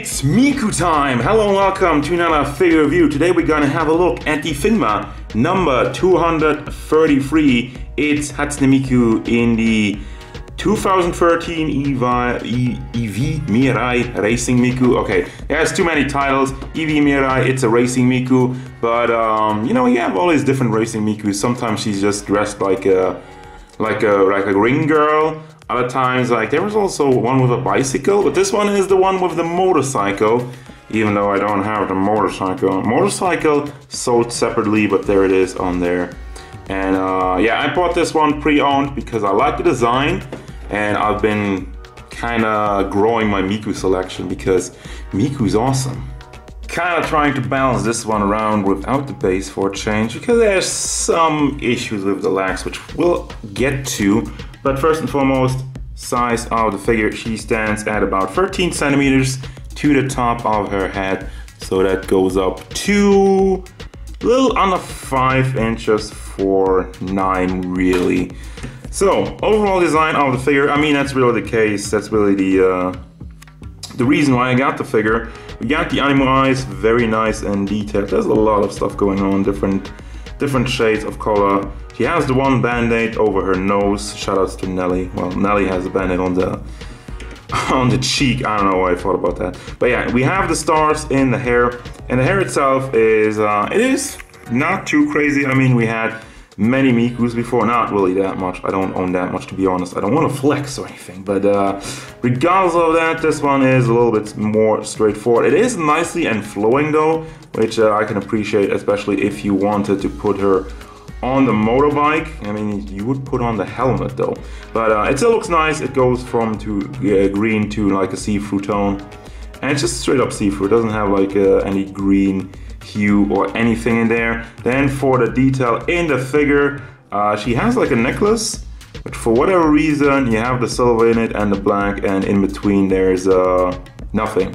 It's Miku time! Hello and welcome to another figure review. Today we're gonna have a look at the Figma number 233. It's Hatsune Miku in the 2013 EV MIRAI Racing Miku. Okay, there's too many titles. EV MIRAI, it's a racing Miku, but you know, you have all these different racing Mikus. Sometimes she's just dressed like a ring girl. Other times, like, there was also one with a bicycle, but this one is the one with the motorcycle, even though I don't have the motorcycle. Motorcycle sold separately, but there it is on there. And yeah, I bought this one pre-owned because I like the design, and I've been kind of growing my Miku selection because Miku's awesome. Kind of trying to balance this one around without the base for a change because there's some issues with the legs, which we'll get to. But first and foremost, size of the figure. She stands at about 13 centimeters to the top of her head. So that goes up to a little under 5 inches for 9 really. So overall design of the figure, I mean, that's really the case. That's really the reason why I got the figure. We got the animal eyes, very nice and detailed. There's a lot of stuff going on, different shades of color. She has the one band-aid over her nose. Shoutouts to Nelly. Well, Nelly has a band-aid on the cheek. I don't know why I thought about that. But yeah, we have the stars in the hair, and the hair itself is it is not too crazy. I mean, we had many Mikus before, not really that much. I don't own that much, to be honest. I don't want to flex or anything, but regardless of that, this one is a little bit more straightforward. It is nicely and flowing though, which I can appreciate, especially if you wanted to put her on the motorbike. I mean, you would put on the helmet though, but it still looks nice. It goes from green to like a see-through tone, and it's just straight up see-through. It doesn't have like any green hue or anything in there. Then for the detail in the figure, she has like a necklace, but for whatever reason you have the silver in it and the black, and in between there's nothing.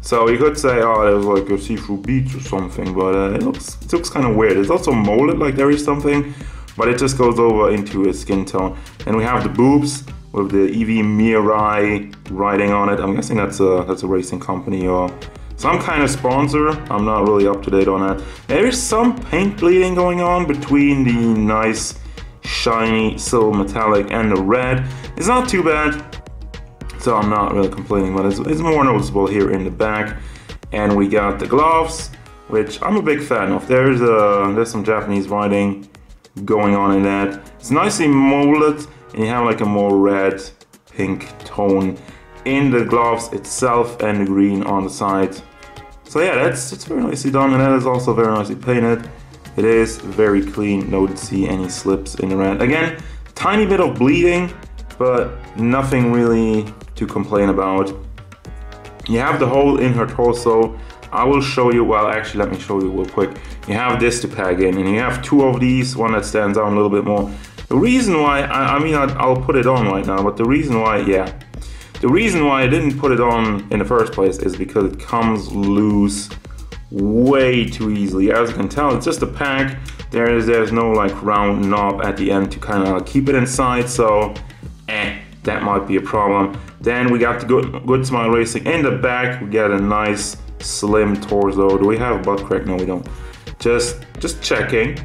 So you could say, oh, there's like a see-through beach or something, but it looks kind of weird. It's also molded like there is something, but it just goes over into a skin tone. And we have the boobs with the EV MIRAI writing on it. I'm guessing that's a racing company or some kind of sponsor. I'm not really up to date on that. There is some paint bleeding going on between the nice shiny silver metallic and the red. It's not too bad, so I'm not really complaining, but it's more noticeable here in the back. And we got the gloves, which I'm a big fan of. There's some Japanese writing going on in that. It's nicely molded, and you have like a more red pink tone in the gloves itself and the green on the side. So yeah, it's very nicely done, and that is also very nicely painted. It is very clean, don't see any slips in the red. Again, tiny bit of bleeding, but nothing really to complain about. You have the hole in her torso. I will show you, well actually let me show you real quick. You have this to peg in, and you have 2 of these, one that stands out a little bit more. The reason why, I'll put it on right now, but the reason why I didn't put it on in the first place is because it comes loose way too easily. As you can tell, it's just a pack. There's no like round knob at the end to kind of keep it inside, so that might be a problem. Then we got the Good Smile Racing in the back. We got a nice slim torso. Do we have a butt crack? No, we don't. Just checking.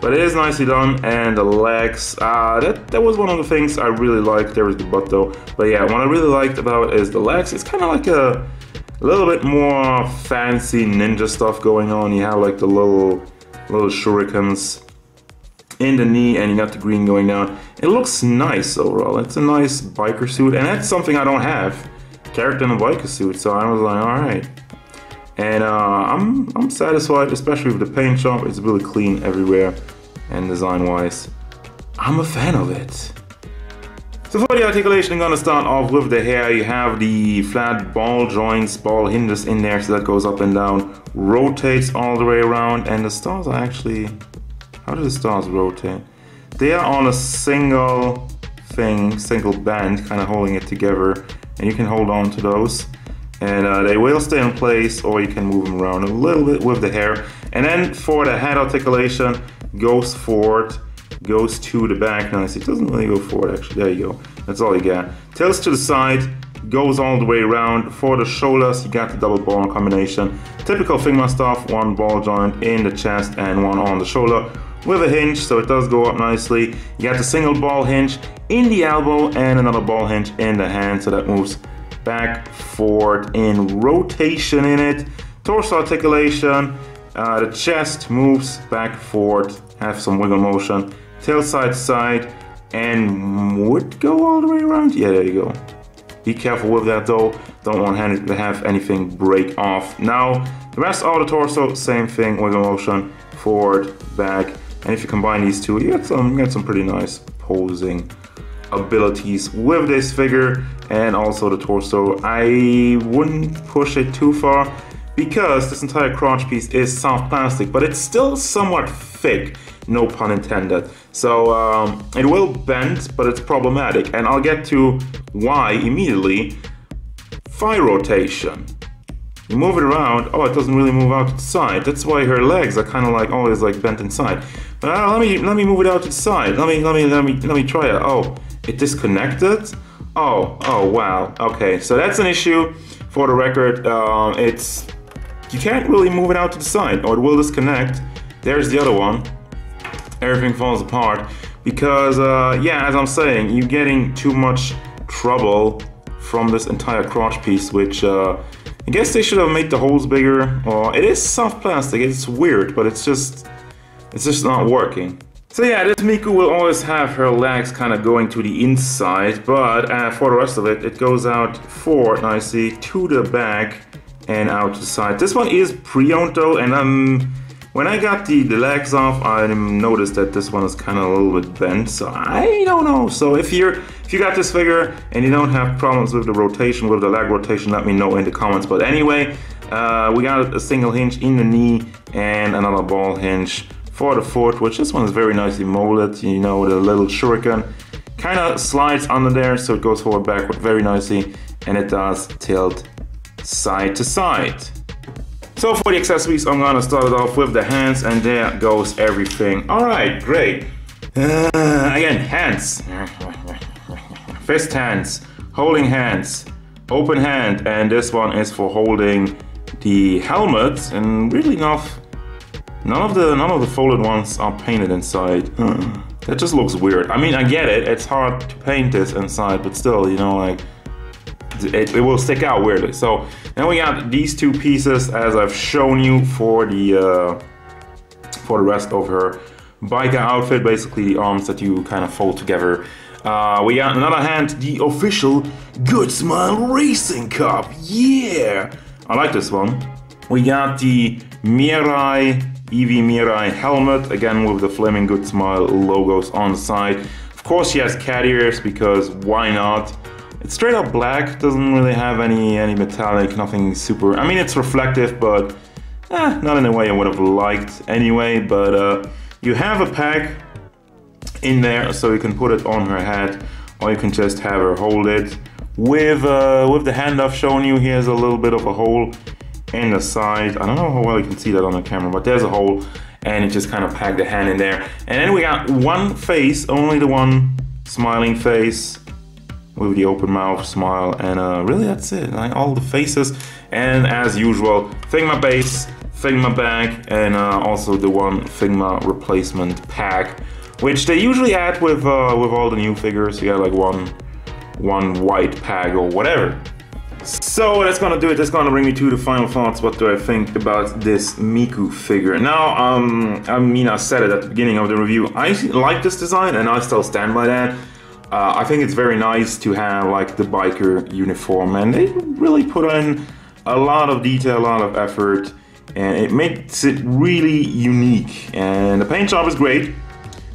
But it is nicely done, and the legs, that was one of the things I really liked. There was the butt though. But yeah, what I really liked about is the legs. It's kind of like a little bit more fancy ninja stuff going on. You have like the little shurikens in the knee, and you got the green going down. It looks nice overall. It's a nice biker suit, and that's something I don't have. Character in a biker suit, so I was like, alright. And I'm satisfied, especially with the paint job. It's really clean everywhere, and design-wise, I'm a fan of it. So for the articulation, I'm gonna start off with the hair. You have the flat ball joints, ball hinges in there, so that goes up and down, rotates all the way around, and the stars are actually, how do the stars rotate? They are on a single band, kind of holding it together, and you can hold on to those. And they will stay in place, or you can move them around a little bit with the hair. And then for the head articulation, goes forward, goes to the back. Nice, it doesn't really go forward actually, there you go. That's all you got. Tilts to the side, goes all the way around. For the shoulders, you got the double ball combination. Typical Figma stuff, one ball joint in the chest and one on the shoulder with a hinge, so it does go up nicely. You got the single ball hinge in the elbow and another ball hinge in the hand, so that moves back, forward in rotation in it. Torso articulation, the chest moves back, forward, have some wiggle motion, tail side to side, and would go all the way around. Yeah, there you go. Be careful with that though, don't want to have anything break off. Now, the rest of the torso, same thing, wiggle motion, forward, back, and if you combine these two, you get some pretty nice posing abilities with this figure. And also the torso, I wouldn't push it too far because this entire crotch piece is soft plastic, but it's still somewhat thick, no pun intended. So it will bend, but it's problematic, and I'll get to why immediately. Thigh rotation. You move it around, oh, it doesn't really move out to the side. That's why her legs are kind of like always like bent inside. But let me move it out to the side. Let me try it. Oh, it disconnected. Oh wow. Okay, so that's an issue. For the record, you can't really move it out to the side, or it will disconnect. There's the other one. Everything falls apart because, yeah, as I'm saying, you're getting too much trouble from this entire crotch piece, which I guess they should have made the holes bigger. Or it is soft plastic. It's weird, but it's just not working. So yeah, this Miku will always have her legs kind of going to the inside, but for the rest of it, it goes out forward nicely to the back and out to the side. This one is pre-owned though, and when I got the legs off, I noticed that this one is kind of a little bit bent, so I don't know. So if you got this figure and you don't have problems with the rotation, with the leg rotation, let me know in the comments. But anyway, we got a single hinge in the knee and another ball hinge for the foot, which this one is very nicely molded, you know, with a little shuriken. Kind of slides under there, so it goes forward, backward very nicely, and it does tilt side to side. So for the accessories, I'm gonna start it off with the hands, and there goes everything. All right, great. Again, hands. Fist hands, holding hands, open hand, and this one is for holding the helmet, and really none of the folded ones are painted inside. That just looks weird. I mean, I get it, it's hard to paint this inside, but still, you know, like, it will stick out weirdly. So then we got these two pieces, as I've shown you, for the rest of her biker outfit, basically the arms that you kind of fold together. We got on the other hand, the official Good Smile Racing Cup. Yeah, I like this one. We got the MIRAI MIRAI helmet, again with the Flaming Good Smile logos on the side. Of course she has cat ears, because why not? It's straight up black, doesn't really have any metallic, nothing super. I mean, it's reflective, but not in a way I would have liked anyway. But you have a pack in there, so you can put it on her head, or you can just have her hold it. With the hand I've shown you, here's a little bit of a hole in the side. I don't know how well you can see that on the camera, but there's a hole, and you just kind of pack the hand in there. And then we got one face, only the one smiling face, with the open mouth smile, and really that's it, like all the faces. And as usual, Figma base, Figma bag, and also the one Figma replacement pack, which they usually add with all the new figures. You got like one white pack or whatever. So that's gonna do it. That's gonna bring me to the final thoughts. What do I think about this Miku figure? Now, I mean, I said it at the beginning of the review. I like this design, and I still stand by that. I think it's very nice to have like the biker uniform, and they really put in a lot of detail, a lot of effort, and it makes it really unique. And the paint job is great.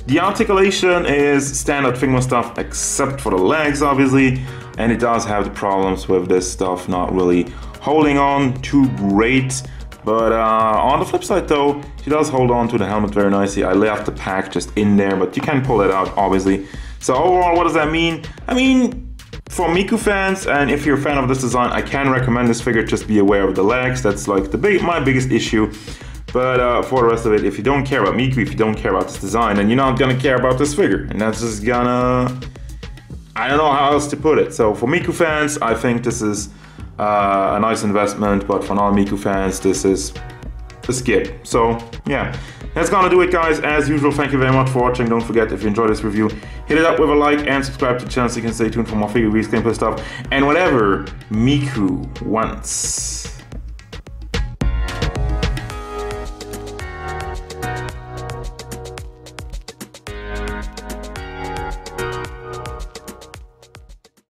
The articulation is standard Figma stuff, except for the legs, obviously, and it does have the problems with this stuff not really holding on too great. But on the flip side though, she does hold on to the helmet very nicely. I left the pack just in there, but you can pull it out, obviously. So overall, what does that mean? I mean, for Miku fans, and if you're a fan of this design, I can recommend this figure. Just be aware of the legs. That's like my biggest issue. But for the rest of it, if you don't care about Miku, if you don't care about this design, then you're not gonna care about this figure, and that's just gonna I don't know how else to put it. So for Miku fans, I think this is a nice investment, but for non-Miku fans, this is a skip. So yeah, that's gonna do it, guys. As usual, thank you very much for watching. Don't forget, if you enjoyed this review, hit it up with a like and subscribe to the channel so you can stay tuned for more figure reviews, gameplay stuff, and whatever Miku wants.